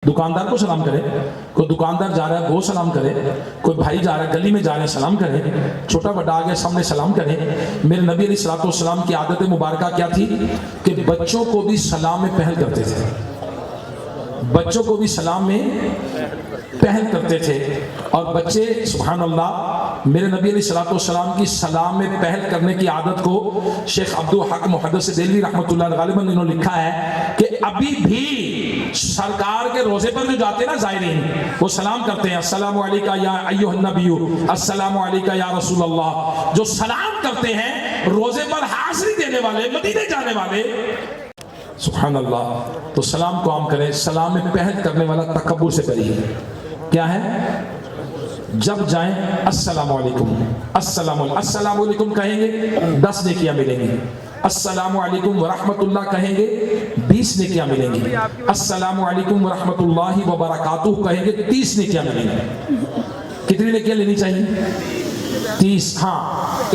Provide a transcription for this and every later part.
دکاندار کو سلام کرے، کوئی دکاندار جا رہا ہے وہ سلام کرے، کوئی بھائی جا رہا ہے گلی میں جا رہے ہیں سلام کرے، چھوٹا بڑا آ گیا سامنے سلام کرے۔ میرے نبی علیہ الصلوۃ والسلام کی عادت مبارکہ کیا تھی کہ بچوں کو بھی سلام میں پہل کرتے تھے، بچوں کو بھی سلام میں پہل کرتے تھے۔ اور بچے سبحان اللہ میرے نبی علیہ الصلوۃ والسلام کی سلام میں پہل کرنے کی عادت کو شیخ عبدالحق محدث دہلوی رحمۃ اللہ غالباً انہوں نے لکھا ہے کہ ابھی بھی سرکار کے روزے پر جو جاتے ہیں نا زائرین، وہ سلام کرتے ہیں السلام علیکہ یا ایھا النبی، السلام علیکہ یا رسول اللہ۔ جو سلام کرتے ہیں روزے پر حاضری دینے والے، مدینے جانے والے، سبحان اللہ۔ تو سلام کو عام کریں، سلام میں پہل کرنے والا تکبر سے بری ہے۔ کیا ہے؟ جب جائیں السلام علیکم، السلام علیکم کہیں گے 10 نیکیاں ملیں گی، السلام علیکم ورحمۃ اللہ کہیں گے 20 نیکیاں ملیں گی، السلام علیکم ورحمۃ اللہ وبرکاتہ کہیں گے 30 نیکیاں ملیں گی۔ کتنی نیکیاں لینی چاہیے؟ 30۔ ہاں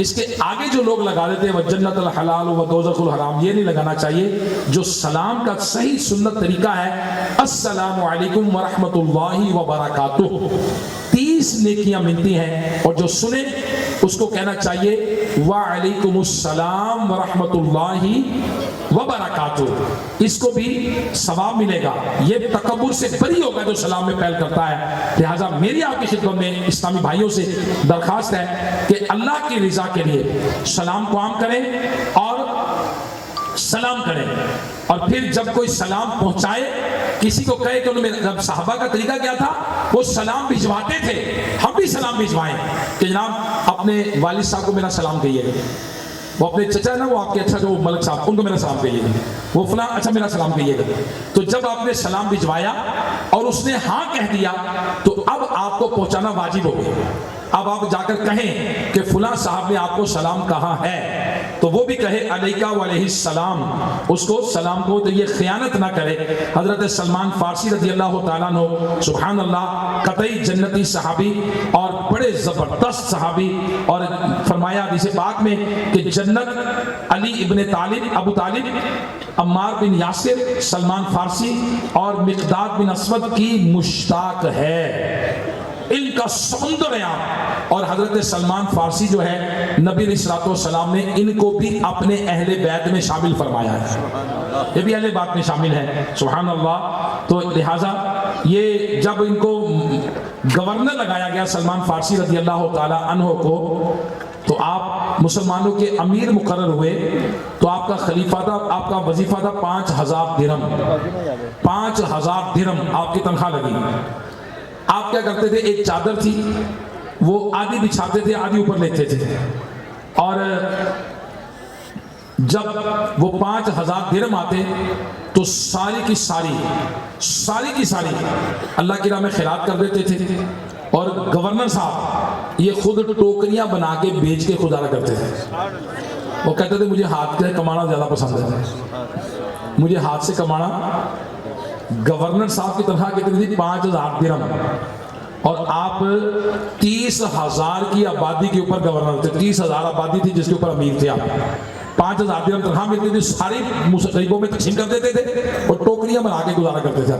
اس کے آگے جو لوگ لگا دیتے ہیں وجنت الحلال و دوزخ الحرام، یہ نہیں لگانا چاہیے۔ جو سلام کا صحیح سنت طریقہ ہے السلام علیکم ورحمۃ اللہ وبرکاتہ، 30 نیکیاں ملتی ہیں۔ اور جو سنے اس کو کہنا چاہیے وعلیکم السلام ورحمۃ اللہ وبرکاتہ، اس کو بھی ثواب ملے گا۔ یہ تکبر سے بری ہوگا جو سلام میں پہل کرتا ہے۔ لہٰذا میری آپ کی خدمت میں اسلامی بھائیوں سے درخواست ہے کہ اللہ کی رضا کے لیے سلام کو عام کریں اور سلام کریں۔ اور پھر جب کوئی سلام پہنچائے، کسی کو کہے کہ انہوں نے صحابہ کا طریقہ کیا تھا، وہ سلام بھجواتے تھے، ہم بھی سلام بھجوائیں کہ جناب اپنے والد صاحب کو میرا سلام کہیے، وہ اپنے چچا ہے نا وہ آپ کے اچھا جو ملک صاحب ان کو میرا سلام کہیے گا، وہ فلاں اچھا میرا سلام کہیے گا۔ تو جب آپ نے سلام بھجوایا اور اس نے ہاں کہہ دیا تو اب آپ کو پہنچانا واجب ہو گیا۔ اب آپ جا کر کہیں کہ فلاں صاحب نے آپ کو سلام کہا ہے، تو وہ بھی کہے علیکہ وعلیہ السلام، اس کو سلام کو، تو یہ خیانت نہ کرے۔ حضرت سلمان فارسی رضی اللہ تعالیٰ عنہ سبحان اللہ قطعی جنتی صحابی اور بڑے زبردست صحابی، اور فرمایا حدیث پاک میں کہ جنت علی ابن طالب، ابو طالب، عمار بن یاسر، سلمان فارسی اور مقداد بن اسود کی مشتاق ہے۔ ان کا سمندر ہے آپ۔ اور حضرت سلمان فارسی جو ہے نبی علیہ الصلوۃ والسلام نے ان کو بھی اپنے اہل بیت میں شامل فرمایا ہے، یہ بھی اہل بیت میں شامل ہے سبحان اللہ۔ تو لہٰذا یہ جب ان کو گورنر لگایا گیا سلمان فارسی رضی اللہ تعالی عنہ کو، تو آپ مسلمانوں کے امیر مقرر ہوئے، تو آپ کا خلیفہ تھا، آپ کا وظیفہ تھا 5000 درہم، 5000 درہم آپ کی تنخواہ لگی۔ آپ کیا کرتے تھے، ایک چادر تھی وہ آدھی بچھاتے تھے آدھی اوپر لیتے تھے، اور جب وہ 5000 درہم آتے تو ساری کی ساری اللہ کی راہ میں خیرات کر دیتے تھے۔ اور گورنر صاحب یہ خود ٹوکریاں بنا کے بیچ کے گزارا کرتے تھے۔ وہ کہتے تھے مجھے ہاتھ سے کمانا زیادہ پسند ہے، مجھے ہاتھ سے کمانا۔ گورنر صاحب کی تنخواہ کتنی تھی؟ 5000 درہم، اور آپ 30,000 کی آبادی کے اوپر گورنر تھے، 30,000 آبادی تھی جس کے اوپر امیر تھے آپ۔ 5000 درہم تنخواہ ملتی تھی، ساری غریبوں میں تقسیم کر دیتے تھے اور ٹوکریاں بنا کے گزارا کرتے تھے۔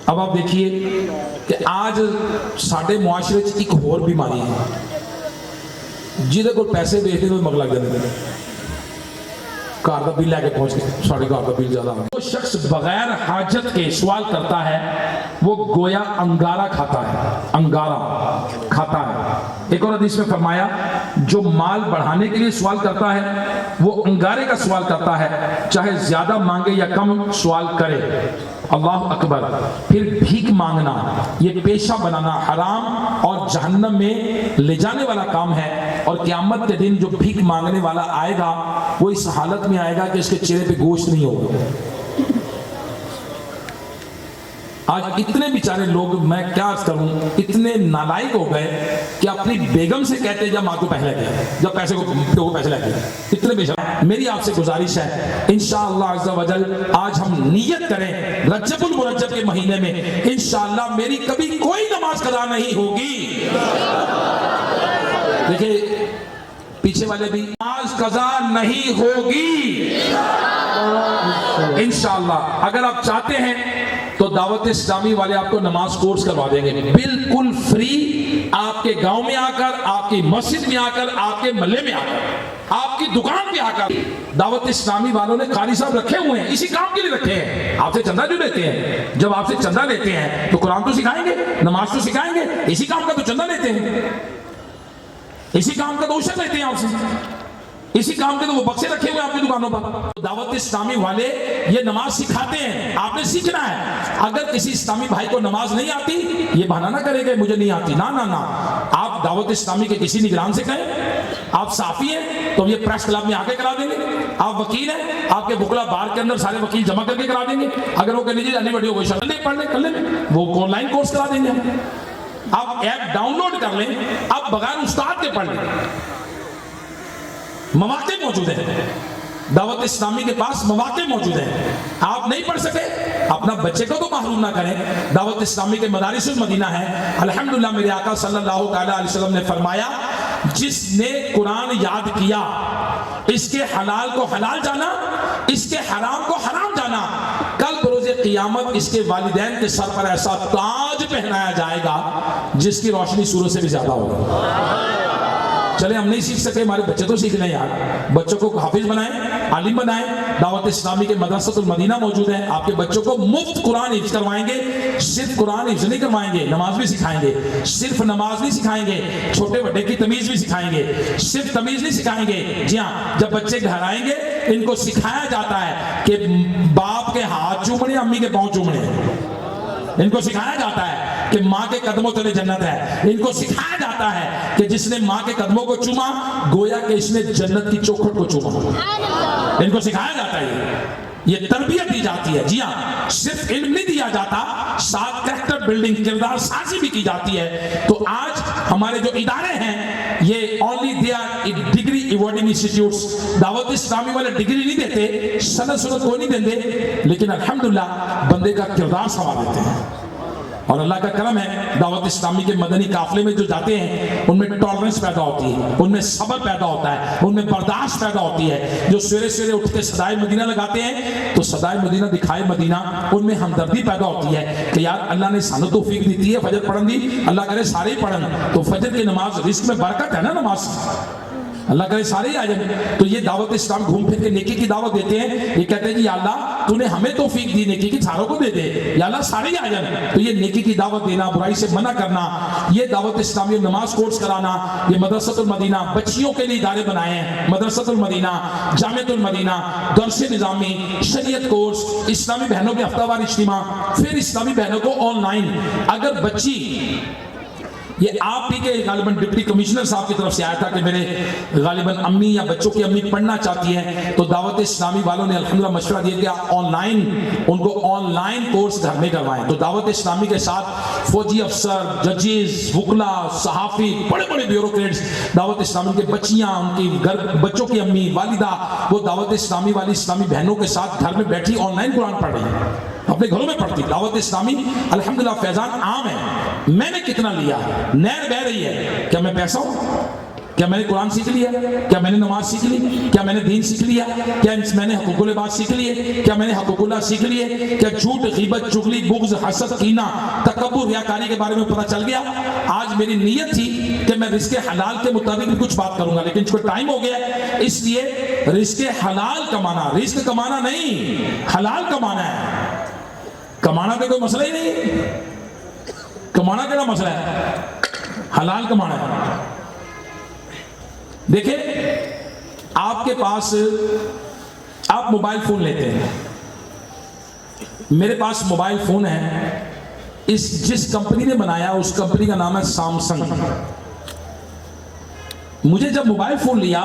اب آپ دیکھیے کہ آج ساڈے معاشرے ایک اور بیماری ہے، جہدے کو پیسے بھیجتے تو مگ لگ جاتے ہیں، کار کا بل لے کے پہنچ کے ساڑھے کار کا بل زیادہ۔ وہ شخص بغیر حاجت کے سوال کرتا ہے وہ گویا انگارہ کھاتا ہے، انگارہ کھاتا ہے۔ ایک اور حدیث میں فرمایا جو مال بڑھانے کے لیے سوال کرتا ہے وہ انگارے کا سوال کرتا ہے، چاہے زیادہ مانگے یا کم سوال کرے۔ اللہ اکبر۔ پھر بھیک مانگنا، یہ پیشہ بنانا حرام اور جہنم میں لے جانے والا کام ہے۔ اور قیامت کے دن جو بھیک مانگنے والا آئے گا وہ اس حالت میں آئے گا کہ اس کے چہرے پہ گوشت نہیں ہوگا۔ آج اتنے بیچارے لوگ، میں کیا عرض کروں، اتنے نالائق ہو گئے کہ اپنی بیگم سے کہتے ہیں جب ماں کو پیسے لے کے، جب پیسے کو پیسے لے کے، اتنے بے شرم۔ میری آپ سے گزارش ہے انشاءاللہ عز و جل آج ہم نیت کریں رجب المرجب کے مہینے میں انشاءاللہ میری کبھی کوئی نماز قضا نہیں ہوگی۔ دیکھیں پیچھے والے بھی، نماز قضا نہیں ہوگی انشاءاللہ۔ اگر آپ چاہتے ہیں تو دعوت اسلامی والے آپ کو نماز کورس کروا دیں گے بالکل فری، آپ کے گاؤں میں آ کر، آپ کی مسجد میں آ کر، آپ کے محلے میں آ کر، آپ کی دکان پہ آ کر۔ دعوت اسلامی والوں نے قاری صاحب رکھے ہوئے ہیں، اسی کام کے لیے رکھے ہیں۔ آپ سے چندہ جو لیتے ہیں، جب آپ سے چندہ لیتے ہیں تو قرآن تو سکھائیں گے، نماز تو سکھائیں گے، اسی کام کا تو چندہ لیتے ہیں، اسی کام کا تو اشر لیتے ہیں آپ سے، اسی کام کے تو وہ بکسے رکھے ہوئے آپ کی دکانوں پر۔ دعوت اسلامی والے یہ نماز سکھاتے ہیں، آپ نے سیکھنا ہے۔ اگر کسی اسلامی بھائی کو نماز نہیں آتی، یہ بہانہ نہ کرے گا مجھے نہیں آتی، نہ آپ دعوت اسلامی کے کسی نگران سے کہیں۔ آپ صحافی ہیں تو یہ پریس کلب میں آ کے کرا دیں گے، آپ وکیل ہیں آپ کے بکلا بار کے اندر سارے وکیل جمع کر کے کرا دیں گے۔ اگر وہ کہہ لیجیے علی ویڈیو کو شرح پڑھ لیں کر لیں، وہ آن لائن کورس کرا دیں گے۔ آپ ایپ ڈاؤن لوڈ کر لیں، آپ بغیر استاد کے پڑھ لیں، مواقع موجود ہیں، دعوت اسلامی کے پاس مواقع موجود ہیں۔ آپ نہیں پڑھ سکے، اپنا بچے کو تو محروم نہ کریں۔ دعوت اسلامی کے مدارس المدینہ ہیں، الحمدللہ میرے آقا صلی اللہ تعالی علیہ وسلم نے فرمایا جس نے قرآن یاد کیا، اس کے حلال کو حلال جانا، اس کے حرام کو حرام جانا، کل بروز قیامت اس کے والدین کے سر پر ایسا تاج پہنایا جائے گا جس کی روشنی سورج سے بھی زیادہ ہوگی۔ چلے ہم نہیں سیکھ سکے، ہمارے بچے تو سیکھ لیں یار، بچوں کو حافظ بنائیں، عالم بنائیں۔ دعوت اسلامی کے مدرسۃ المدینہ موجود ہیں، آپ کے بچوں کو مفت قرآن حفظ کروائیں گے۔ صرف قرآن حفظ نہیں کروائیں گے، نماز بھی سکھائیں گے۔ صرف نماز نہیں سکھائیں گے، چھوٹے بڑے کی تمیز بھی سکھائیں گے۔ صرف تمیز نہیں سکھائیں گے، جی ہاں، جب بچے گھر آئیں گے ان کو سکھایا جاتا ہے کہ باپ کے ہاتھ چومنے، امی کے پاؤں چومنے، ان کو سکھایا جاتا ہے کہ ماں کے قدموں تلے جنت ہے، ان کو سکھایا جاتا ہے کہ جس نے ماں کے قدموں کو چوما گویا کہ اس نے جنت کی چوکھٹ کو چوما، ان کو سکھایا جاتا ہے، یہ تربیت دی جاتی ہے۔ جی ہاں، صرف علم نہیں دیا جاتا، ساتھ کریکٹر بلڈنگ، کردار سازی بھی کی جاتی ہے۔ تو آج ہمارے جو ادارے ہیں یہ only they are degree awarding institutes, Dawat Islami والے ڈگری نہیں دیتے، سند کوئی نہیں دیتے، لیکن الحمدللہ بندے کا کردار سنوار دیتے ہیں۔ اور اللہ کا کرم ہے، دعوت اسلامی کے مدنی قافلے میں جو جاتے ہیں ان میں ٹالرنس پیدا ہوتی ہے، ان میں صبر پیدا ہوتا ہے، ان میں برداشت پیدا ہوتی ہے۔ جو سویرے سویرے اٹھ کے صدائے مدینہ لگاتے ہیں تو صدائے مدینہ دکھائے مدینہ، ان میں ہمدردی پیدا ہوتی ہے کہ یار اللہ نے سانو توفیق دیتی ہے، فجر پڑھن دی، اللہ کرے سارے ہی پڑھن، تو فجر کی نماز رزق میں برکت ہے نا نماز، اللہ کرے سارے ہی آ جائیں۔ تو یہ دعوت اسلام گھوم پھر کے نیکی کی دعوت دیتے ہیں، یہ کہتے ہیں کہ یا اللہ تو نے ہمیں توفیق دی نیکی کی، ساروں کو دے دے، یا اللہ سارے ہی آ جائیں۔ تو یہ نیکی کی دعوت دینا، برائی سے منع کرنا، یہ دعوت اسلامی نماز کورس کرانا، یہ مدرسۃ المدینہ بچیوں کے لیے ادارے بنائے ہیں، مدرسۃ المدینہ، جامعۃ المدینہ، درس نظامی، شریعت کورس، اسلامی بہنوں کے ہفتہ وار اجتماع، پھر اسلامی بہنوں کو آن لائن۔ اگر بچی، یہ آپ ہی کے غالباً ڈپٹی کمشنر صاحب کی طرف سے آیا تھا کہ میرے غالباً امی یا بچوں کی امی پڑھنا چاہتی ہیں، تو دعوت اسلامی والوں نے الحمدللہ مشورہ دیا کہ آن لائن ان کو آن لائن کورس گھر میں کروائیں۔ تو دعوت اسلامی کے ساتھ فوجی افسر، ججز، وکلا، صحافی، بڑے بڑے بیوروکریٹس، دعوت اسلامی کے بچیاں، ان کی بچوں کی امی، والدہ، وہ دعوت اسلامی والی اسلامی بہنوں کے ساتھ گھر میں بیٹھی آن لائن قرآن پڑھ رہی ہیں، اپنے گھروں میں پڑھتی۔ دعوت اسلامی الحمدللہ فیضان عام ہے۔ میں نے کتنا لیا، نہر بہ رہی ہے، کیا میں پیسہ ہوں؟ کیا میں نے قرآن سیکھ لیا؟ کیا میں نے نماز سیکھ لی؟ کیا میں نے دین سیکھ لیا؟ کیا میں نے حقوق العباد سیکھ لیے؟ کیا میں نے حقوق اللہ سیکھ لیے؟ کیا جھوٹ، غیبت، چغلی، بغض، حسد، کینہ، تکبر، ریاکاری کے بارے میں پتہ چل گیا؟ آج میری نیت تھی کہ میں رزق حلال کے مطابق بھی کچھ بات کروں گا، لیکن اس کو ٹائم ہو گیا ہے، اس لیے رزق حلال کمانا، رزق کمانا نہیں، حلال کمانا ہے۔ کمانا تو کوئی مسئلہ ہی نہیں، کمانا کیا مسئلہ ہے، حلال کمانا ہے۔ دیکھیں آپ کے پاس، آپ موبائل فون لیتے ہیں، میرے پاس موبائل فون ہے، جس کمپنی نے بنایا اس کمپنی کا نام ہے سامسنگ۔ مجھے جب موبائل فون لیا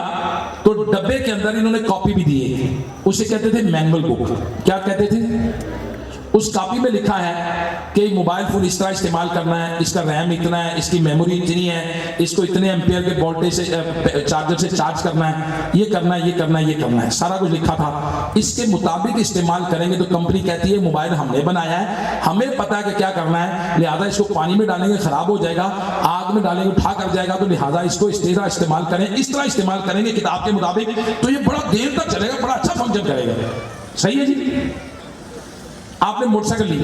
تو ڈبے کے اندر انہوں نے کاپی بھی دی، اسے کہتے تھے مینول بک۔ کیا کہتے تھے؟ اس کاپی میں لکھا ہے کہ موبائل فون اس طرح استعمال کرنا ہے، اس کا ریم اتنا ہے، اس کی میموری اتنی ہے، اس کو اتنے ایمپیئر کے وولٹیج سے چارجر سے چارج کرنا ہے، یہ کرنا ہے، یہ کرنا ہے، یہ کرنا ہے، سارا کچھ لکھا تھا۔ اس کے مطابق استعمال کریں گے تو کمپنی کہتی ہے موبائل ہم نے بنایا ہے، ہمیں پتا ہے کہ کیا کرنا ہے، لہٰذا اس کو پانی میں ڈالیں گے خراب ہو جائے گا، آگ میں ڈالیں گے اٹھا کر جائے گا، تو لہٰذا اس کو اس طرح استعمال کریں، اس طرح استعمال کریں گے کتاب کے مطابق، تو یہ بڑا دیر تک چلے گا، بڑا اچھا فنکشن کرے گا۔ صحیح ہے جی؟ آپ نے موٹر سائیکل لی،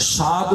7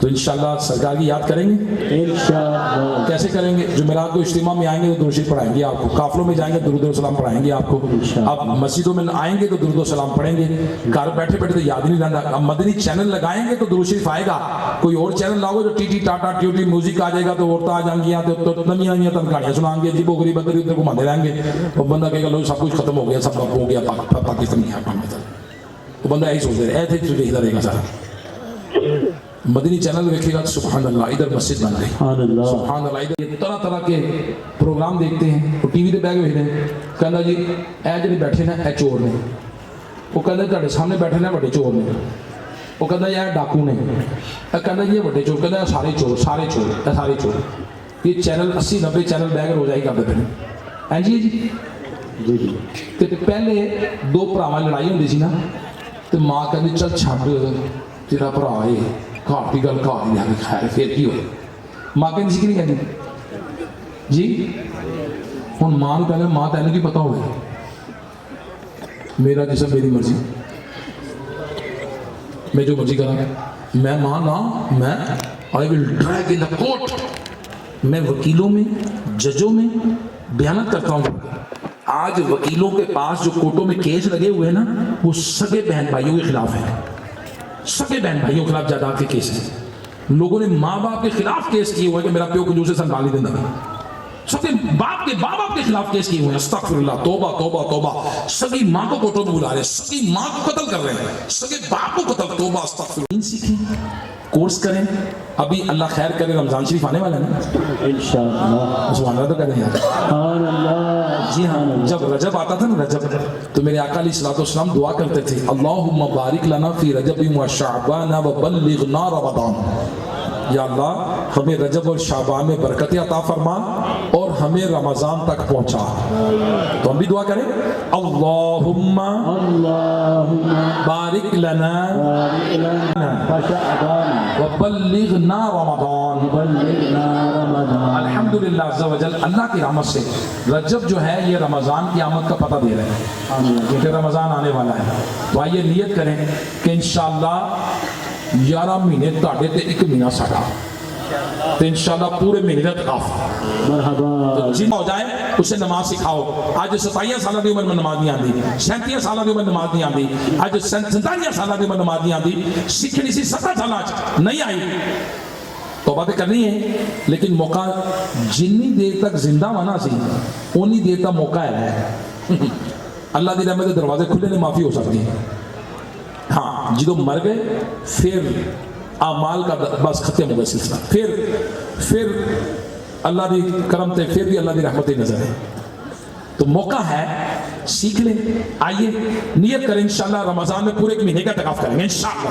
تو انشاءاللہ سرکار کی یاد کریں گے انشاءاللہ کیسے کریں گے؟ جمعرات کو اجتماع میں آئیں گے تو درود شریف پڑھائیں گے آپ کو، قافلوں میں جائیں گے درود و سلام پڑھائیں گے آپ کو، آپ مسجدوں میں آئیں گے تو درود و سلام پڑھیں گے، گھر بیٹھے بیٹھے تو یاد نہیں رہتا۔ اب مدنی چینل لگائیں گے تو درود شریف آئے گا، کوئی اور چینل لاؤ جو ٹی ٹی ٹاٹا ٹیوٹی میوزک آ جائے گا تو عورتیں آ جائیں گی تو نمیاں نمیاں تن کہانیاں سنائیں گے، عجیب و غریب ادھر ادھر گھماتے رہیں گے، وہ بندہ کہے گا لو سب کچھ ختم ہو گیا، سب ہو گیا پاکستان کی، وہ بندہ یہی سوچ رہے ایسے تو دیکھتا رہے گا سارا۔ مدنی چینل دیکھے گا سبحان اللہ ادھر مسجد بن گئی، سبحان اللہ سبحان اللہ ادھر طرح طرح کے پروگرام دیکھتے ہیں، وہ ٹی وی تے بیٹھ کے ویکھدے ہیں، کہندا جی اے جڑے بیٹھے نے اے چور نے، وہ کہندا تہاڈے سامنے بیٹھے نے بڑے چور نے، وہ کہندا جی اے ڈاکو نے، اے کہندا جی بڑے چور، کہندا سارے چور سارے چور اے سارے چور۔ یہ چینل 80-90 چینل بیٹھ کے روزائی کر دیتے ہیں ہاں جی جی جی تے پہلے دو بھراواں لڑائی ہوندی سی نا تے ماں کہندی چل چھڈ تیرا بھرا اے گھر کی گل گھر ہی لے خیر پھر کی ہوئے، ماں کہندی سی کہ نہیں کہندی جی؟ ہن ماں نوں کہندے ماں تینوں کی پتہ ہوئے میرا جسم میری مرضی، میں جو مرضی کراں میں ماں نہ میں آئی ول ڈریگ ان دا کورٹ، میں وکیلوں میں ججوں میں بیانات کرتا ہوں۔ آج وکیلوں کے پاس جو کورٹوں میں کیس لگے ہوئے ہیں نا وہ سگے بہن بھائیوں کے خلاف ہیں، سگے بہن بھائیوں کے خلاف جائیداد کے کیس ہیں، لوگوں نے ماں باپ کے خلاف کیس کیے ہوئے کہ میرا پیو کنجوس سے سنبھال نہیں دینا، سگے باپ کے ماں باپ کے خلاف کیس کیے ہوئے ہیں، استغفر اللہ توبہ توبہ توبہ، سگی ماں کو کورٹوں میں بلا رہے ہیں، سگی ماں کو قتل کر رہے ہیں، سگے باپ کو قتل، توبہ استغفر اللہ۔ سیکھیں کورس کریں، ابھی اللہ خیر کرے رمضان شریف آنے والا ہے نا، انشاءاللہ سبحان اللہ تو کہتے ہیں یار سبحان اللہ جی ہاں، جب رجب آتا تھا نا رجب تو میرے آقا علیہ الصلوۃ والسلام دعا کرتے تھے اللہم بارک لنا فی رجب و شعبان و بلغنا رمضان، یا اللہ ہمیں رجب اور شعبان میں برکت عطا فرما اور ہمیں رمضان تک پہنچا۔ تو ہم بھی دعا کریں اللہم اللہم بارک لنا بارک لنا فشعبان و بلغنا رمضان۔ بلغنا رمضان۔ الحمدللہ عز و جل اللہ کی رحمت سے رجب جو ہے یہ رمضان کی آمد کا پتہ دے رہے ہیں کیونکہ رمضان آنے والا ہے، تو آئیے نیت کریں کہ انشاءاللہ 11 مہینے تاڑے تے ایک مہینہ ساڑا تو انشاءاللہ پورے مہینے کا تقاف مرحبا جن ہو جائے اسے نماز سکھاؤ۔ آج 27 سالہ دی عمر میں نماز نہیں آندی، 37 سالہ دی عمر میں نماز نہیں آندی، آج 47 سالہ دی عمر میں نماز نہیں آندی، سکھنی سی 17 سالہ نہیں آئی، توبہ تے کرنی ہے، لیکن موقع جنی دیر تک زندہ ہونا سی انی دیر تک موقع ہے، اللہ دی رحمت دے دروازے کھلے نے معافی ہو سکتی ہے۔ ہاں جدو مر گئے پھر اعمال کا بس ختم ہو گیا سلسلہ، پھر اللہ دی کرم تے پھر بھی اللہ دی رحمت نظر ہے، تو موقع ہے سیکھ لیں۔ آئیے نیت کریں انشاءاللہ رمضان میں پورے ایک مہینے کا اعتکاف کریں گے انشاءاللہ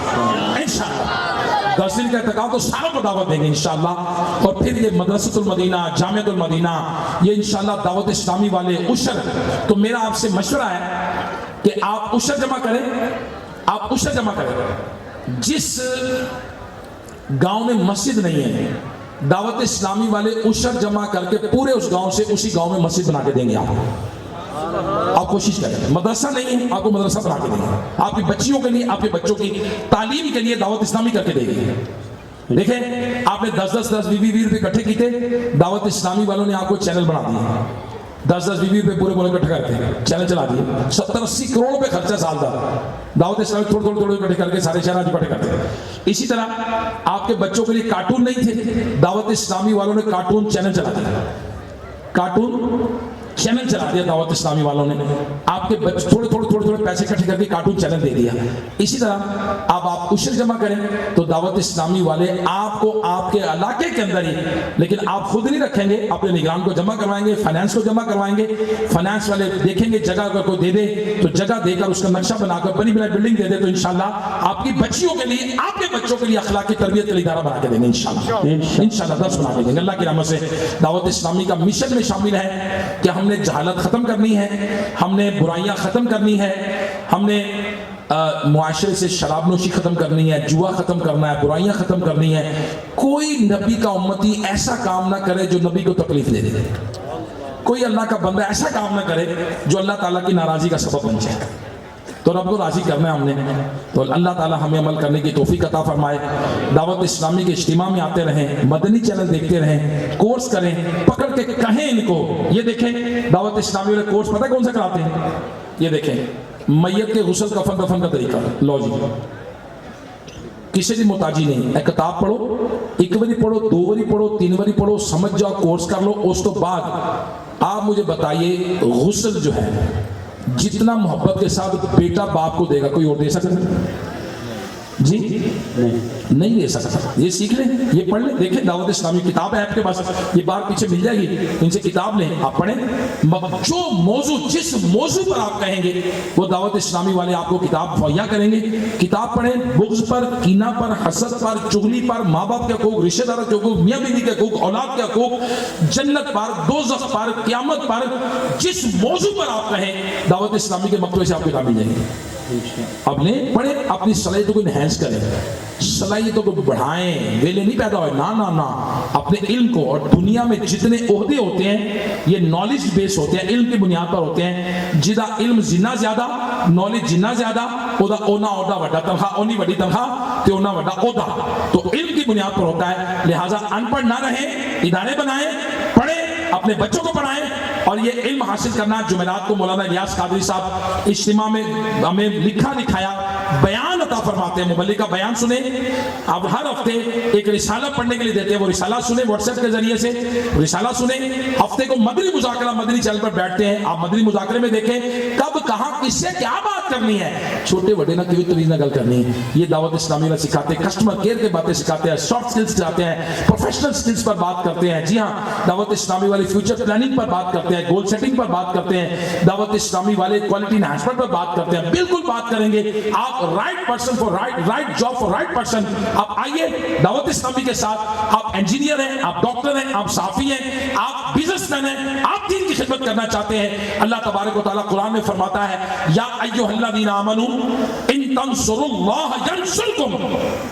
10 دن کا اعتکاف تو ساروں کو دعوت دیں گے انشاءاللہ، اور پھر یہ مدرسۃ المدینہ جامعۃ المدینہ یہ انشاءاللہ دعوت اسلامی والے عشر، تو میرا آپ سے مشورہ ہے کہ آپ عشر جمع کریں، آپ عشر جمع کریں، جس گاؤں میں مسجد نہیں ہے دعوت اسلامی والے عشر جمع کر کے پورے اس گاؤں سے اسی گاؤں میں مسجد بنا کے دیں گے آپ کوشش کریں، مدرسہ نہیں ہے آپ کو مدرسہ بنا کے دیں گے، آپ کی بچیوں کے لیے آپ کے بچوں کی تعلیم کے لیے دعوت اسلامی کر کے دیں گے۔ دیکھیں آپ نے 10 20 روپے اکٹھے کیتے، دعوت اسلامی والوں نے آپ کو چینل بنا دیا، 10 20 روپے پورے ملک اکٹھا کرتے ہیں چینل چلا دیے، 70-80 کروڑ روپے خرچہ سال کا دعوت اسلامی تھوڑے اکٹھے کر کے سارے شہر اکٹھے کرتے ہیں۔ اسی طرح آپ کے بچوں کے لیے کارٹون نہیں تھے، دعوت اسلامی والوں نے کارٹون چینل چلا دیا، کارٹون چینل چلا دیا دعوت اسلامی والوں نے، آپ کے بچے تھوڑے پیسے اکٹھے کر کے کارٹون چینل دے دیا۔ اسی طرح اب آپ عشر جمع کریں تو دعوت اسلامی والے آپ کو آپ کے علاقے کے اندر ہی، لیکن آپ خود نہیں رکھیں گے، اپنے نگران کو جمع کروائیں گے، فائنانس کو جمع کروائیں گے، فائنانس والے دیکھیں گے جگہ اگر کوئی دے دے تو جگہ دے کر اس کا نقشہ بنا کر بنی بنائی بلڈنگ دے دے تو انشاءاللہ آپ کی بچیوں کے لیے آپ کے بچوں کے لیے اخلاقی تربیت کا ادارہ بنا کے دیں گے انشاءاللہ 10 بنا کے دیں گے اللہ کی رحمت سے۔ دعوت اسلامی کا مشن میں شامل ہے کہ ہم نے جہالت ختم کرنی ہے، ہم نے برائیاں ختم کرنی ہے، ہم نے معاشرے سے شراب نوشی ختم کرنی ہے، جوا ختم کرنا ہے، برائیاں ختم کرنی ہے۔ کوئی نبی کا امتی ایسا کام نہ کرے جو نبی کو تکلیف دے دے، کوئی اللہ کا بندہ ایسا کام نہ کرے جو اللہ تعالیٰ کی ناراضی کا سبب بن جائے۔ تو تو رب کو راضی کرنا ہے ہم نے. تو اللہ تعالیٰ ہمیں عمل کرنے کی توفیق عطا فرمائے. دعوت اسلامی کے اجتماع میں آتے رہیں, مدنی چینل دیکھتے رہیں, کورس کریں, پکڑ کے کہیں ان کو. یہ دیکھیں دعوت اسلامی والے کورس پتہ کون سے کراتے ہیں؟ یہ دیکھیں میت کے غسل کفن دفن کا طریقہ. لو جی, کسی کی محتاجی نہیں. ایک کتاب پڑھو, ایک باری پڑھو, دو باری پڑھو, تین باری پڑھو, سمجھ جاؤ, کورس کر لو. اس تو بعد آپ مجھے بتائیے غسل جو ہے جتنا محبت کے ساتھ بیٹا باپ کو دے گا کوئی اور دے سکتا ہے؟ جی نہیں دے سکتا. یہ سیکھ لیں, یہ پڑھ لیں. دیکھیں دعوت اسلامی کتاب ہے آپ کے پاس, یہ بار پیچھے مل جائے گی, ان سے کتاب لیں, آپ پڑھیں. جو موضوع جس موضوع پر آپ کہیں گے وہ دعوت اسلامی والے آپ کو کتاب مہیا کریں گے. کتاب پڑھیں. بغض پر, کینہ پر, حسد پر, چغلی پر, ماں باپ کے حقوق, رشتہ داروں کے حقوق, میاں بیوی کے حقوق, اولاد کے حقوق, جنت پر, دوزخ پر, قیامت پر, جس موضوع پر آپ کہیں دعوت اسلامی کے مکتبے سے آپ کو کتاب مل جائے گی. اپنے پڑھیں, اپنی صلاحیتوں کو انہینس کریں, صلاحیتوں کو بڑھائیں. ویلے نہیں پیدا ہوئے, نہ اپنے علم کو. اور دنیا میں جتنے عہدے ہوتے ہیں یہ نالج بیس ہوتے ہیں, علم کی بنیاد پر ہوتے ہیں. جدا علم جنہ زیادہ, نالج جنہ زیادہ, اونا عہدہ وڈا تنخواہ, اونی وڈی تنخواہ تے اونا وڈا عہدہ. تو علم کی بنیاد پر ہوتا ہے. لہٰذا ان پڑھ نہ رہیں, ادارے بنائیں, پڑھیں, اپنے بچوں کو پڑھائیں. اور یہ علم حاصل کرنا. جمعرات کو مولانا الیاس قادری صاحب اجتماع میں ہمیں لکھا دکھایا بیان عطا فرماتے ہیں. مبلغ کا بیان سنیں. اب ہر ہفتے ایک رسالہ پڑھنے کے لیے دیتے ہیں, وہ رسالہ سنیں واٹس ایپ کے ذریعے سے, رسالہ سنیں. ہفتے کو مدنی مذاکرہ مدنی چینل پر بیٹھتے ہیں, آپ مدنی مذاکرے میں دیکھیں کب کہاں کس سے کیا بات کرنی ہے. چھوٹے بڑے نہ کوئی طریقہ گل کرنی ہے. یہ دعوت اسلامی والے سکھاتے ہیں, کسٹمر کیئر کے باتیں سکھاتے ہیں, سافٹ سکلز سکھاتے ہیں, پروفیشنل سکلز پر بات کرتے ہیں. جی ہاں, دعوت اسلامی والے فیوچر پلاننگ پر بات کرتے ہیں, گول سیٹنگ پر بات کرتے ہیں. دعوت اسلامی والے کوالٹی انہانسمنٹ پر بات کرتے ہیں. بالکل بات کریں گے. آپ right person for right job for right person. آپ آئیے دعوت اسلامی کے ساتھ. آپ انجینئر ہیں, آپ ڈاکٹر ہیں, آپ صحافی ہیں, آپ بزنس مین ہیں, آپ دین کی خدمت کرنا چاہتے ہیں. اللہ تبارک و تعالیٰ قرآن میں فرماتا ہے, یا ایھا الذین آمنوا ان تنصروا اللہ ینصرکم.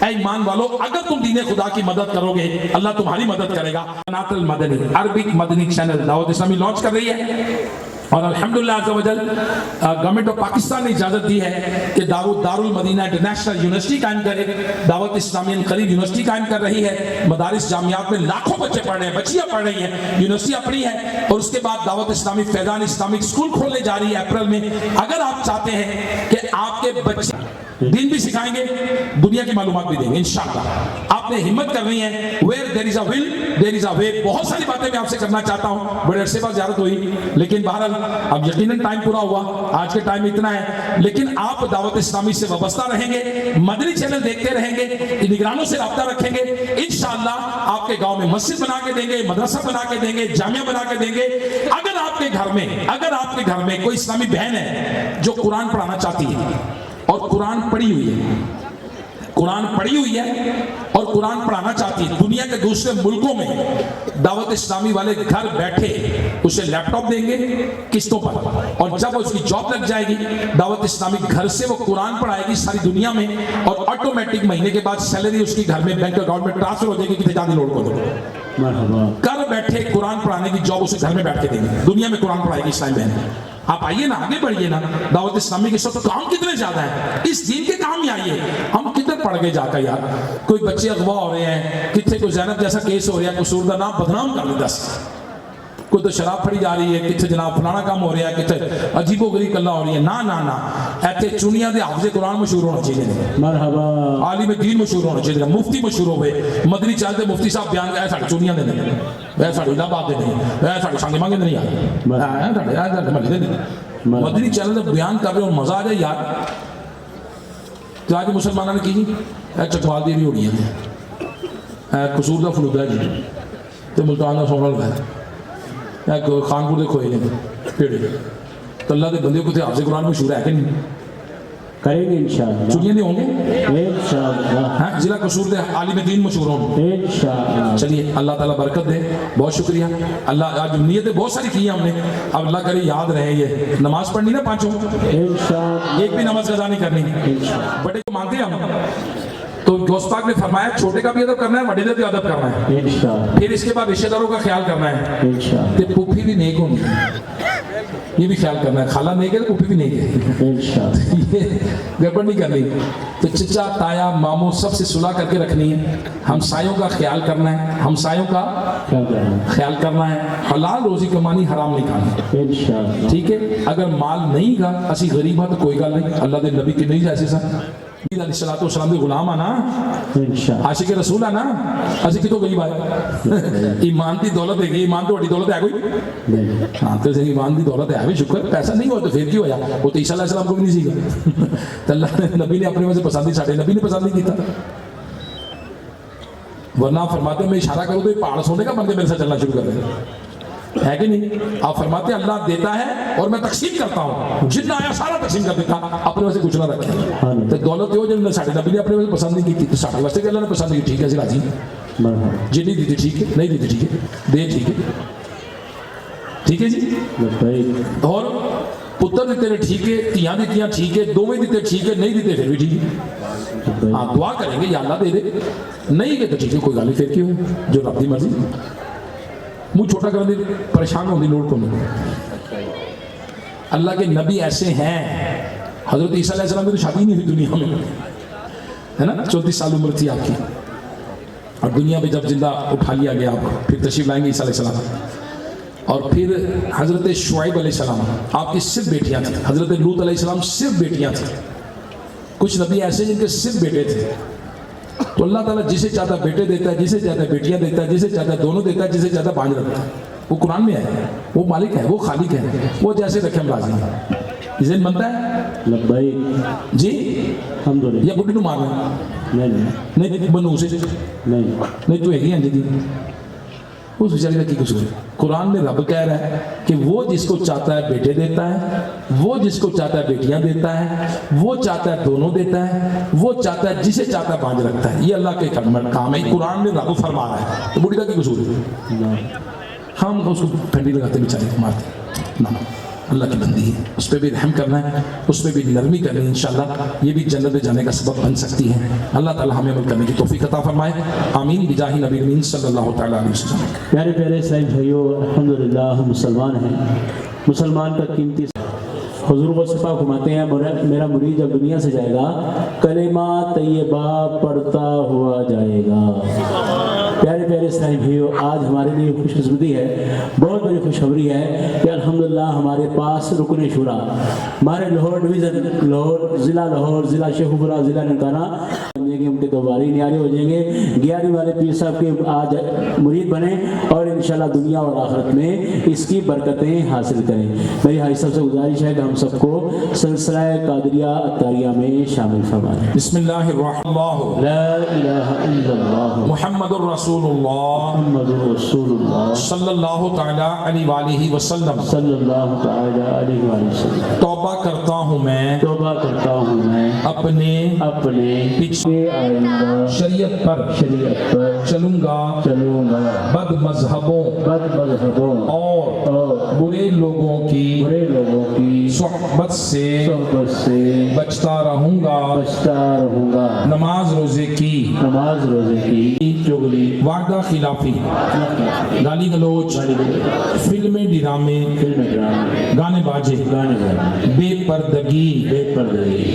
اے ایمان والو, اگر تم دین خدا کی مدد کرو گے اللہ تمہاری مدد کرے گا. قناة المدنی عربک مدنی چینل دعوت اسلامی لانچ کر رہی ہے. اور الحمدللہ عز و جل گورنمنٹ آف پاکستان نے اجازت دی ہے کہ دارالمدینہ انٹرنیشنل یونیورسٹی قائم کرے. دعوت اسلامی قریب یونیورسٹی قائم کر رہی ہے. مدارس جامعات میں لاکھوں بچے پڑھ رہے ہیں, بچیاں پڑھ رہی ہیں, یونیورسٹی اپنی ہے. اور اس کے بعد دعوت اسلامی فیضان اسلامک اسکول کھولنے جا رہی ہے اپریل میں. اگر آپ چاہتے ہیں کہ آپ کے بچے دین بھی سکھائیں گے, دنیا کی معلومات بھی دیں گے انشاءاللہ. آپ نے ہمت کرنی ہے. where there is a will there is a way. بہت ساری باتیں میں آپ سے کرنا چاہتا ہوں, بڑے عرصے بعد زیارت ہوئی, لیکن بہرحال اب یقیناً ٹائم پورا ہوا. آج کے ٹائم اتنا ہے, لیکن آپ دعوت اسلامی سے وابستہ رہیں گے, مدنی چینل دیکھتے رہیں گے, نگرانوں سے رابطہ رکھیں گے. انشاءاللہ آپ کے گاؤں میں مسجد بنا کے دیں گے, مدرسہ بنا کے دیں گے, جامعہ بنا کے دیں گے. اگر آپ کے گھر میں کوئی اسلامی بہن ہے جو قرآن پڑھانا چاہتی ہے اور قرآن پڑھی ہوئی ہے اور قرآن پڑھانا چاہتی ہے, دنیا کے دوسرے ملکوں میں دعوت اسلامی والے گھر بیٹھے اسے لیپ ٹاپ دیں گے قسطوں پر, اور جب اس کی جاب لگ جائے گی دعوت اسلامی گھر سے وہ قرآن پڑھائے گی ساری دنیا میں, اور آٹومیٹک مہینے کے بعد سیلری اس کی گھر میں بینک اکاؤنٹ میں ٹرانسفر ہو جائے گی. کتنے جانے لوگ کو گھر بیٹھے قرآن پڑھانے کی جاب اسے گھر میں بیٹھ کے دیں گے. دنیا میں قرآن پڑھائے گی اسلامی بہن. آپ آئیے نا, آگے بڑھیے نا. دعوت اسلامی کے ساتھ کام کتنے زیادہ ہیں, اس دین کے کام ہی آئیے. ہم کدھر پڑھ گئے جا کر یار, کوئی بچے اغوا ہو رہے ہیں, کتنے کوئی زینب جیسا کیس ہو رہا ہے, قصور کا نام بدنام کر لیں 10, کوئی تو شراب پھڑی جا رہی ہے, کتنے جناب فلانا کام ہو رہا ہے, کتنے عجیب و غریب کلا ہو رہی ہے. نہ ایسے چنیا دے حافظ قرآن مشہور ہونا چاہیے, مرحبا عالم دین مشہور ہونا چاہیے, مفتی مشہور ہوئے. مدنی چینل دے مفتی صاحب بیان کرے ساڑھے چنیا دے نہیں, اے ساڑھے الہٰباد دے نہیں, اے ساڑھے سانگے مانگے نہیں آئے, مدنی چینل دے بیان کر رہے ہو, مزہ آ جائے یار. تو آج مسلمانوں نے کی اے چکوال دی بھی ہونی ہے, اے قصور دا فلودا ہے جی, تو ملتان دا سونا لگا ہے, خانپور دے کھوئے نے پیڑے, تو اللہ دے بندے کو تھے حافظ قرآن مشہور ہے کہ نہیں, کریں گے انشاءاللہ, چنیا نہیں ہوں گے انشاءاللہ, ضلع قصور دے عالم دین مشہور ہوں گے انشاءاللہ. چلیے اللہ تعالیٰ برکت دے. بہت شکریہ. اللہ آج نیتیں بہت ساری کی ہیں ہم نے, اب اللہ کرے یاد رہے. یہ نماز پڑھنی نا پانچوں, انشاءاللہ, ایک بھی نماز قضا نہیں کرنی. بڑے کو مانتے ہیں ہم, تو دوست پاک نے فرمایا چھوٹے کا بھی ادب کرنا ہے, بڑے کا بھی ادب کرنا ہے, انشاءاللہ, پھر اس کے بعد رشتہ داروں کا خیال کرنا ہے. انشاءاللہ, تے پھوپھی بھی نیک ہونی ہے, یہ بھی خیال کرنا ہے، خالہ نہیں کہ پھوپھی بھی نہیں کہ انشاءاللہ یہ گڑبڑ نہیں کرنی. تو چچا تایا ماموں سب سے صلح کر کے رکھنی ہے. ہمسایوں کا خیال کرنا ہے، ہمسایوں کا کیا کرنا خیال کرنا ہے. حلال روزی کمانی، حرام نہیں کھانی. انشاءاللہ ٹھیک ہے. اگر مال نہیں گا اسی غریب ہاں تو کوئی گل نہیں. اللہ دے نبی کے نہیں جیسے سا علیہ الصلوۃ والسلام دے غلام آنا، انشاءاللہ عاشق رسول آنا. اسی کتوں غریب آئے. ایمان دی دولت ہے گی، ایمان تو بڑی دولت ہے کوئی. نہیں ہاں تو ایمان دی دولت ہے بھی شکر. پیسہ نہیں ہوا تو پھر کی ہوا؟ وہ تو عیسیٰ علیہ السلام کو بھی نہیں سیکھا. تو اللہ نے نبی نے اپنے میں سے پسند ہی، ساڈے نبی نے پسند نہیں کیتا. ورنہ آپ فرماتے ہیں میں اشارہ کروں تو یہ پہاڑ سونے کا بن کے میرے ساتھ چلنا شروع کر دیں. ہے کہ نہیں؟ آپ فرماتے ہیں اللہ دیتا ہے اور میں تقسیم کرتا ہوں، جتنا آیا سارا تقسیم کر دیتا، اپنے میں سے کچھ نہ رکھے. تو دولت یہ ہو جب ساڈے نبی نے اپنے میں سے پسند نہیں کی تو ساڈے واسطے کہ اللہ نے پسند کی. ٹھیک ہے جی راضی مرحبا جی. نہیں دیتی ٹھیک ہے، نہیں دیتی ٹھیک ہے، دے ٹھیک ہے. ٹھیک ہے جی. لبیک اور پتر دیتے ہیں ٹھیک ہے، تیاں دیتیاں ٹھیک ہے، دوویں دیتے ٹھیک ہے، نہیں دیتے پھر بھی ٹھیک ہے. لبیک ہاں دعا کریں گے یا اللہ دے دے، نہیں کہ تو ٹھیک ہے کوئی گل نہیں. پھر کیوں جو رب دی مرضی. منہ چھوٹا کرنے دی پریشان ہونے کی لوڑ کو نہیں. اللہ کے نبی ایسے ہیں. حضرت عیسیٰ علیہ السلام کی تو شادی نہیں ہوئی دنیا میں، ہے نا. 34 سال عمر تھی آپ کی، اور دنیا میں جب زندہ اٹھا لیا گیا آپ کو، پھر تشریف لائیں گے عیسیٰ علیہ السلام. اور پھر حضرت شعیب علیہ السلام آپ کی صرف بیٹیاں تھیں. حضرت لوط علیہ السلام صرف بیٹیاں تھیں. کچھ نبی ایسے جن کے صرف بیٹے تھے. تو اللہ تعالیٰ جسے چاہتا بیٹے دیتا ہے، جسے چاہتا بیٹیاں دیتا ہے، جسے چاہتا دونوں دیتا ہے، جسے چاہتا بانج رکھتا ہے. وہ قرآن میں ہے، وہ مالک ہے، وہ خالق ہے، وہ جیسے رکھے ہم راضی ہیں. ذہن بنتا ہے لبیک جی. الحمدللہ. یا بڈی نو مارنا نہیں نہیں بنو سے نہیں نہیں تو ہے جی. اس بیچارے کا کی قصور ہے؟ قرآن میں رب کہہ رہا ہے کہ وہ جس کو چاہتا ہے بیٹے دیتا ہے، وہ جس کو چاہتا ہے بیٹیاں دیتا ہے، وہ چاہتا ہے دونوں دیتا ہے، وہ چاہتا ہے جسے چاہتا ہے بانج رکھتا ہے. یہ اللہ کے کام ہے. قرآن میں رب فرما رہا ہے. تو بوڑھی کا کی قصور ہے؟ ہم اس کو پھنڈی لگاتے بیچارے کو مارتے. نہ اللہ کی بندی ہے، اس پہ بھی رحم کرنا ہے، اس پہ بھی نرمی کرنی ہے. انشاءاللہ یہ بھی جنت میں جانے کا سبب بن سکتی ہے. اللہ تعالی ہمیں عمل کرنے کی توفیق عطا فرمائے. آمین بجاہ نبی امین صلی اللہ تعالی علیہ وسلم. پیارے پیارے اسلامی بھائیو، الحمدللہ ہم مسلمان ہیں. مسلمان کا قیمتی حضور کو صفا گھماتے ہیں. میرا مرید جب دنیا سے جائے گا کلمہ طیبہ پڑھتا ہوا جائے گا. پیارے پیارے اسلامی بھائیو، آج ہمارے لیے خوش قسمتی ہے، بہت بڑی خوشخبری ہے کہ الحمدللہ ہمارے پاس رکن شورا، ہمارے لاہور ڈویژن، لاہور ضلع شیخوپورہ، ضلع ننکانہ ان کے دوباری نیارے ہو جائیں گے. 11ویں والے پیر صاحب کے آج مرید بنیں اور انشاءاللہ دنیا اور آخرت میں اس کی برکتیں حاصل کریں. میری حاجی صاحب سے گزارش ہے کہ ہم سب کو سلسلہ قادریہ اتاریہ میں شامل فرمائیں. بسم اللہ الرحمن لا الہ الا اللہ محمد الرسول اللہ محمد رسول اللہ صلی اللہ تعالی علیہ وآلہ وسلم. صلی اللہ تعالی علیہ وآلہ وسلم. توبہ کرتا ہوں میں توبہ کرتا ہوں میں اپنے پچھلے آئندہ شریعت پر چلوں گا بد مذہبوں اور برے لوگوں کی صحبت سے بچتا رہوں گا. نماز روزے کی چغلی، وعدہ خلافی، گالی گلوچ، فلمیں ڈرامے، گانے باجے، بے پردگی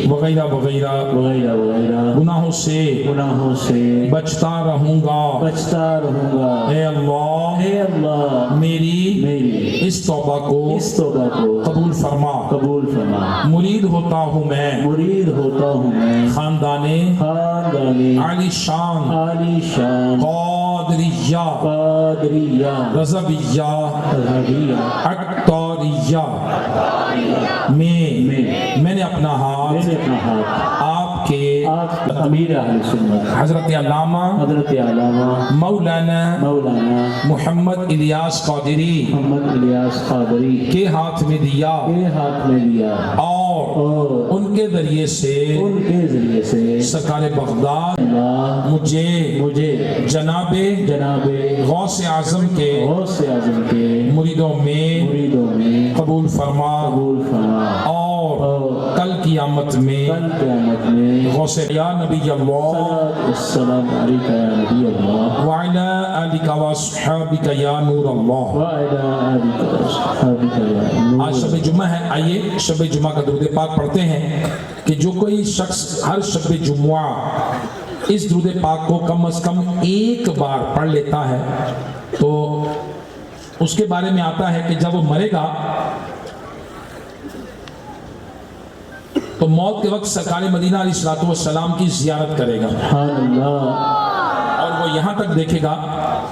وغیرہ وغیرہ گناہوں سے بچتا رہوں گا. اے اللہ میری اس توبہ کو قبول فرما. مرید ہوتا ہوں میں خاندان عالی شان قادریہ رضویہ عطاریہ میں نے اپنا ہاتھ آپ کے امیر اہل سنت حضرت علامہ مولانا محمد الیاس قادری کے ہاتھ میں دیا اور ان کے ذریعے سے سرکار بغداد مجھے جناب غوث اعظم کے مریدوں میں قبول فرما اور کل کی قیامت میں کل قیامت میں غوث یا نبی اللہ السلام علیکہ یا نبی اللہ وعلی آلک واصحابک یا نور اللہ. وعلی آلک واصحابک یا نور. آج شب جمعہ ہے، آئیے شب جمعہ کا درود پاک پڑھتے ہیں کہ جو کوئی شخص ہر شب جمعہ اس درود پاک کو کم از کم ایک بار پڑھ لیتا ہے تو اس کے بارے میں آتا ہے کہ جب وہ مرے گا تو موت کے وقت سرکار مدینہ علیہ الصلوۃ والسلام کی زیارت کرے گا، سبحان اللہ. اور وہ یہاں تک دیکھے گا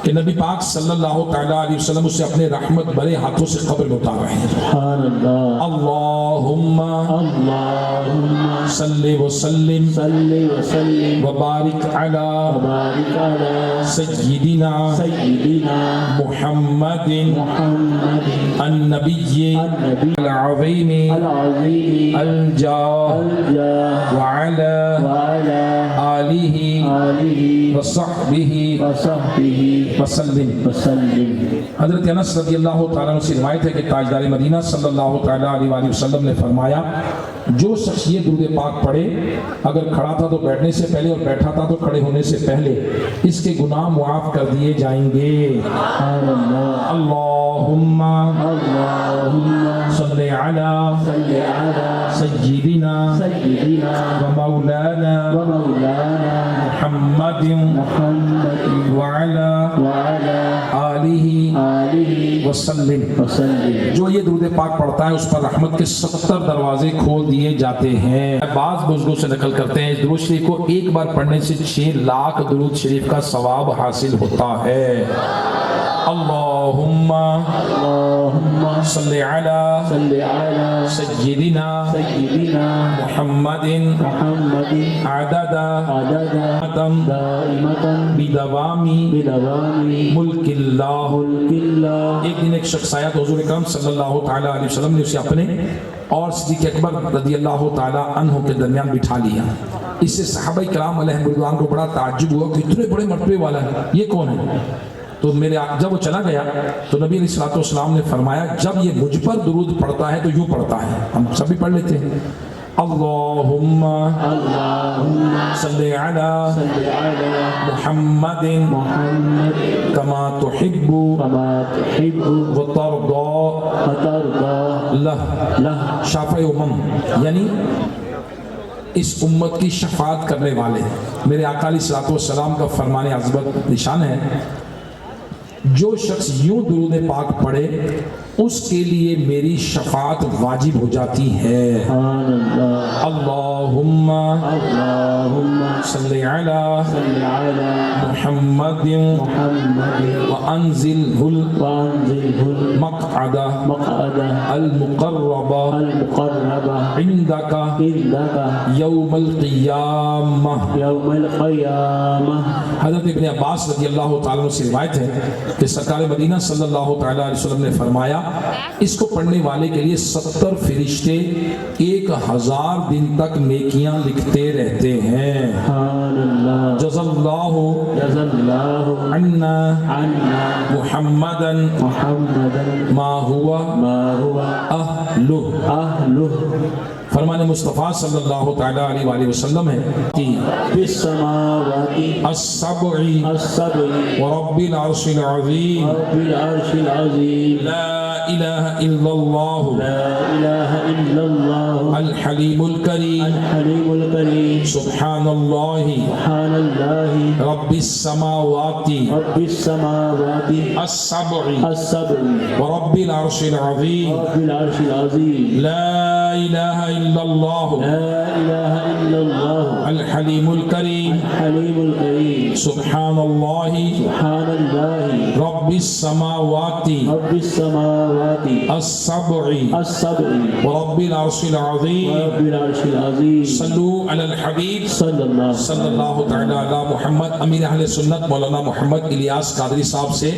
کہ نبی پاک صلی اللہ تعالیٰ علیہ وسلم اسے اپنے رحمت بھرے ہاتھوں سے قبر میں اتار رہے ہیں. سبحان اللہ. اللہم اللہم صلی وسلم صلی وسلم وبارک علی وبارک علی سیدنا سیدنا محمد محمد النبی النبی العظیم العظیم الجاہ الجاہ وعلی وعلی آلہ آلہ وصحبہ وصحبہ وسلم. وسلم. حضرت انس رضی اللہ تعالیٰ عنہ سے روایت ہے کہ تاجدار مدینہ صلی اللہ تعالیٰ علیہ وآلہ وسلم نے فرمایا جو شخص یہ درود پاک پڑھے اگر کھڑا تھا تو بیٹھنے سے پہلے اور بیٹھا تھا تو کھڑے ہونے سے پہلے اس کے گناہ معاف کر دیے جائیں گے. سبحان اللہ. اللہم اللہم صلی علی صلی علی سیدنا سیدنا ومولانا ومولانا محمد محمد وعلی وعلی آلہ آلہ وسلم. وسلم. جو یہ درود پاک پڑھتا ہے اس پر رحمت کے 70 دروازے کھول دیے جاتے ہیں. بعض بزرگوں سے نقل کرتے ہیں اس درود شریف کو ایک بار پڑھنے سے 6 لاکھ درود شریف کا ثواب حاصل ہوتا ہے. اللہم اللہم صلی علی صلی علی سیدنا سیدنا محمد محمد عدد عدد دائمتا بدوامی بدوامی ملک اللہ. ملک اللہ. ایک دن ایک شخص آیا تو حضور اکرم صلی اللہ تعالیٰ علیہ وسلم نے اسے اپنے اور صدیق اکبر رضی اللہ تعالیٰ عنہ کے درمیان بٹھا لیا. اس سے صحابہ کرام علیہ رضوان کو بڑا تعجب ہوا کہ اتنے بڑے مرتبے والا ہے، یہ کون ہے؟ تو جب وہ چلا گیا تو نبی علیہ الصلوۃ والسلام نے فرمایا جب یہ مجھ پر درود پڑھتا ہے تو یوں پڑھتا ہے، ہم سب بھی پڑھ لیتے ہیں. اللہم اللہم صلی علی صلی علی محمد محمد کما تحب کما تحب وترضى وترضى لہ. لہ. شافع امم یعنی اس امت کی شفاعت کرنے والے. میرے آقا علیہ الصلوۃ والسلام کا فرمان عظمت نشان ہے جو شخص یوں درود پاک پڑھے اس کے لیے میری شفاعت واجب ہو جاتی ہے. سبحان اللہ. اللہم اللہم صلی علی صلی علی محمد محمد وانزلہ وانزلہ المقعد مقعد المقرب المقرب عندک عندک یوم القیامہ. یوم القیامہ. حضرت ابن عباس رضی اللہ تعالیٰ عنہ سے روایت ہے کہ سرکار مدینہ صلی اللہ تعالیٰ علیہ وسلم نے فرمایا اس کو پڑھنے والے کے لیے 70 فرشتے 1000 دن تک نیکیاں لکھتے رہتے ہیں. سبحان اللہ. جزا اللہ جزا اللہ عنا عنا محمدا محمدا ما ہوا ما هو اہلہ. اہلہ. فرمان مصطفیٰ صلی اللہ تعالیٰ علیہ وآلہ وسلم ہے کہ بالسماوات السبع السبع ورب العرش العظیم رب العرش العظیم لا الہ الا اللہ لا الہ الا اللہ الحلیم الکریم الحلیم الکریم سبحان اللہ سبحان اللہ رب السماوات رب السماوات السبع السبع ورب العرش العظیم رب العرش العظیم لا الہ الا اللہ لا الہ الا اللہ الحلیم الکریم الحلیم الکریم سبحان اللہ سبحان اللہ رب السماوات رب السماوات السبع السبع ورب العرش العظیم رب العرش العظیم صلو علی الحبیب صلی اللہ صلی اللہ تعالی علی محمد. امیر اہل سنت مولانا محمد الیاس قادری صاحب سے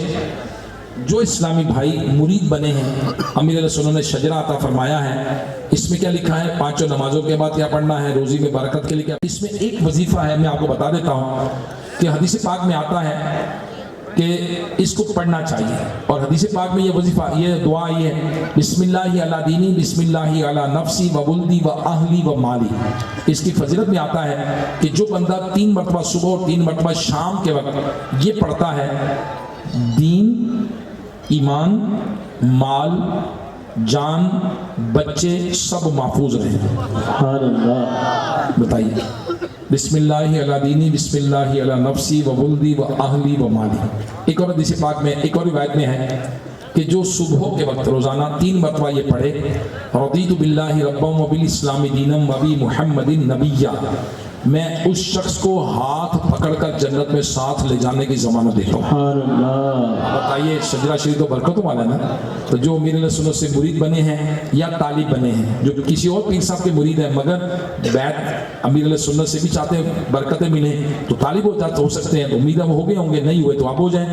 جو اسلامی بھائی مرید بنے ہیں امیر علیہ سنت نے شجرہ عطا فرمایا ہے. اس میں کیا لکھا ہے؟ 5 نمازوں کے بعد کیا پڑھنا ہے، روزی میں برکت کے لیے کیا. اس میں ایک وظیفہ ہے میں آپ کو بتا دیتا ہوں کہ حدیث پاک میں آتا ہے کہ اس کو پڑھنا چاہیے. اور حدیث پاک میں یہ وظیفہ، یہ دعا یہ ہے، بسم اللہ علی دینی، بسم اللہ علی نفسی و ولدی و اہلی و مالی. اس کی فضیلت میں آتا ہے کہ جو بندہ 3 مرتبہ صبح اور 3 مرتبہ شام کے وقت یہ پڑھتا ہے، دین، ایمان، مال، جان، بچے سب محفوظ رہیں. سبحان اللہ. بتائیے، بسم اللہ علی دینی، بسم اللہ علی نفسی و ولدی و اہلی و مالی. ایک اور حدیث پاک میں، ایک اور روایت میں ہے کہ جو صبح کے وقت روزانہ 3 مرتبہ یہ پڑھے، رضیت باللہ ربا و بالاسلام دینا و بمحمد نبیا، میں اس شخص کو ہاتھ پکڑ کر جنت میں ساتھ لے جانے کی ضمانت دیتا ہوں. سبحان اللہ. بتائیے، شجرہ شریف تو برکتوں والا ہے نا. تو جو امیر علیہ سنت سے مرید بنے ہیں یا طالب بنے ہیں، جو کسی اور پیر صاحب کے مرید ہیں مگر بیعت امیر علیہ سنت سے بھی چاہتے ہیں برکتیں ملیں، تو طالب ہو سکتے ہیں. تو امید ہے وہ ہو گئے ہوں گے، نہیں ہوئے تو آپ ہو جائیں.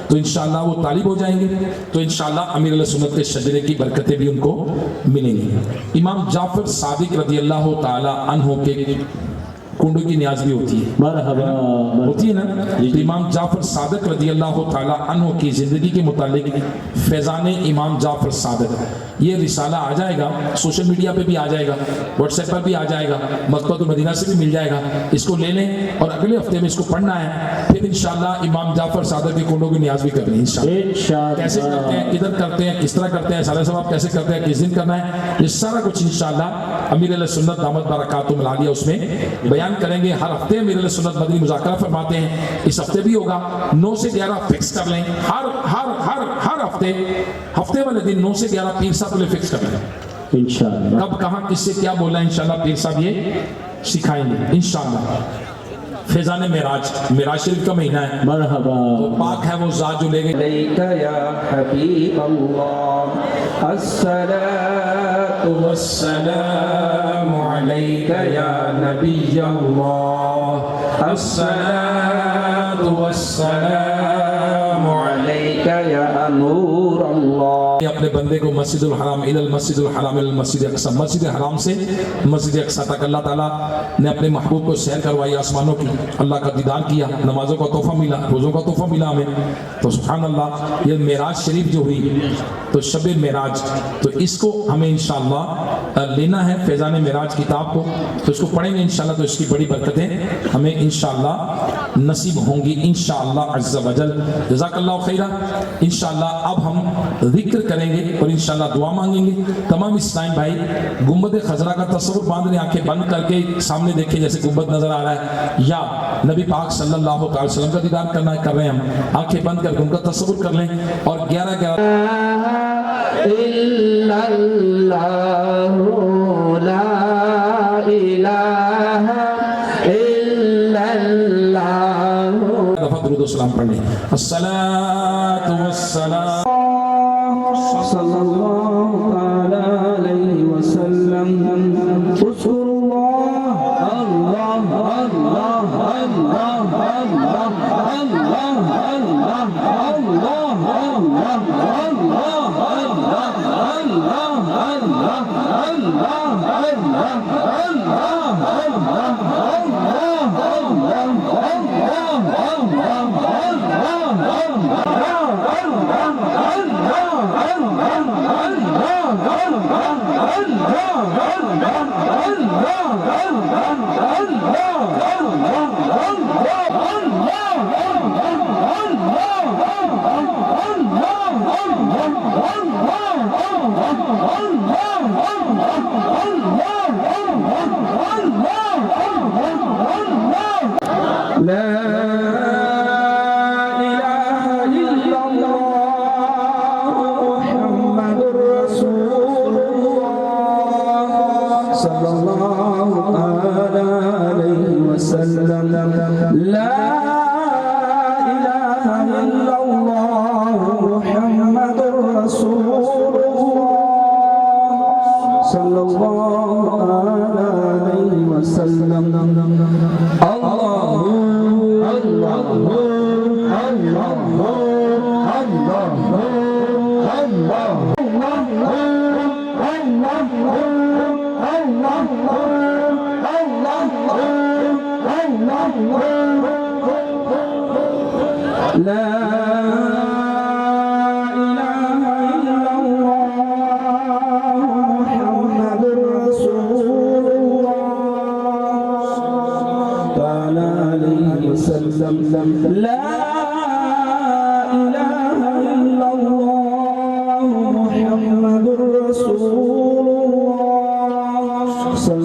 تو انشاءاللہ وہ طالب ہو جائیں گے، تو انشاءاللہ امیر علیہ سنت کے شجرے کی برکتیں بھی ان کو ملیں گی. امام جعفر صادق رضی اللہ تعالی عنہ کے کنڈوں کی نیاز بھی ہوتی ہے، مرحبا. ہوتی ہے نا. تو امام جعفر صادق رضی اللہ تعالی عنہ کی زندگی کے متعلق فیضان امام جعفر صادق، یہ رسالہ آ جائے گا، سوشل میڈیا پہ بھی آ جائے گا، واٹس ایپ پر بھی آ جائے گا، مکتبۃ المدینہ سے بھی مل جائے گا. اس کو لے لیں اور اگلے ہفتے میں اس کو پڑھنا ہے. پھر انشاءاللہ امام جعفر صادق کے کنڈوں کی نیاز بھی کرنی ہے انشاءاللہ. کیسے کرتے ہیں، کدھر کرتے ہیں، کس طرح کرتے ہیں، سارے ثواب کیسے کرتے ہیں، کس دن کرنا ہے، یہ سارا کچھ انشاءاللہ امیر علیہ سنت دامت برکاتہم العالیہ اس میں بیان کریں گے. ہر ہفتے امیر علیہ سنت مدنی مذاکرہ فرماتے ہیں، اس ہفتے بھی ہوگا. 9 سے 11 فکس کر لیں. ہر ہفتے والے دن 9 سے 11 پیر صاحب کے لیے فکس کر لیں. انشاءاللہ. کب کہاں کس سے کیا بولا ہے انشاءاللہ پیر صاحب یہ سکھائیں گے انشاءاللہ. فیضان معراج، معراج شریف کا مہینہ ہے، مرحبا. تو پاک ہے وہ ذات جو لے گئے. علیک یا حبیب اللہ، الصلاۃ والسلام علیک یا نبی اللہ، الصلاۃ والسلام علیک یا نور اللہ. اپنے بندے کو مسجد الحرام الی المسجد الحرام الی المسجد اقصی، مسجد حرام سے مسجد اقصی تک اللہ تعالیٰ نے اپنے محبوب کو سیر کروائی آسمانوں کی، اللہ کا دیدار کیا، نمازوں کا تحفہ ملا، روزوں کا تحفہ ملا ہمیں. تو سبحان اللہ، یہ معراج شریف جو ہوئی تو شب معراج، تو اس کو ہمیں انشاءاللہ لینا ہے. فیضان معراج کتاب کو تو اس کو پڑھیں گے انشاءاللہ، تو اس کی بڑی برکتیں ہمیں انشاءاللہ نصیب ہوں گی انشاءاللہ عز و جل. جزاک اللہ خیرہ. انشاءاللہ اب ہم ذکر کریں گے اور انشاءاللہ دعا مانگیں گے. تمام اسلام بھائی گنبد خضرا کا تصور باندھ لیں، آنکھیں بند کر کے سامنے دیکھیں جیسے گنبد نظر آ رہا ہے، یا نبی پاک صلی اللہ علیہ وسلم کا دیدار کرنا ہے، کر رہے ہیں ہم. آنکھیں بند کر کے ان کا تصور کر لیں اور 11 الا اللہ لا الہ الا اللہ دفعہ درود و سلام پڑھ لیں. الصلاۃ والسلام صلی اللہ تعالی علیہ وسلم. اذکر اللہ اللہ اللہ اللہ اللہ اللہ لا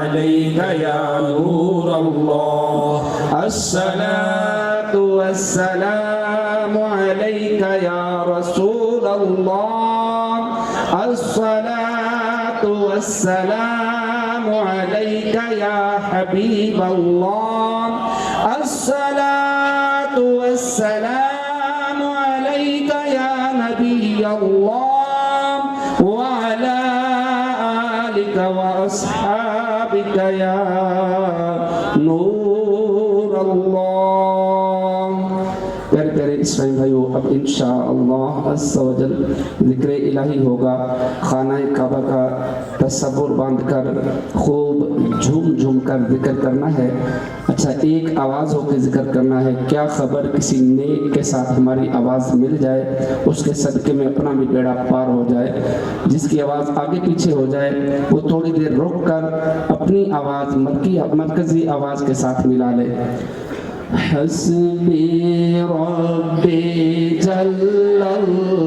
عليك يا نور الله الصلاة والسلام عليك يا رسول الله الصلاة والسلام عليك يا حبيب الله الصلاة والسلام عليك يا نبي الله وعلى آلك وأصحابك يا نور الله. پیارے پیارے اسلامی بھائیو، اب انشاءاللہ عز و جل ذکر الہی ہوگا. خانہ کعبہ کا تصور باندھ کر خوب جھوم جھوم کر ذکر کرنا ہے. اچھا، ایک آواز ہو کے ذکر کرنا ہے. کیا خبر کسی نیک کے ساتھ ہماری آواز مل جائے، اس کے صدقے میں اپنا بھی بیڑا پار ہو جائے. جس کی آواز آگے پیچھے ہو جائے وہ تھوڑی دیر رک کر اپنی آواز مرکزی آواز کے ساتھ ملا لے. حسبی ربی جل اللہ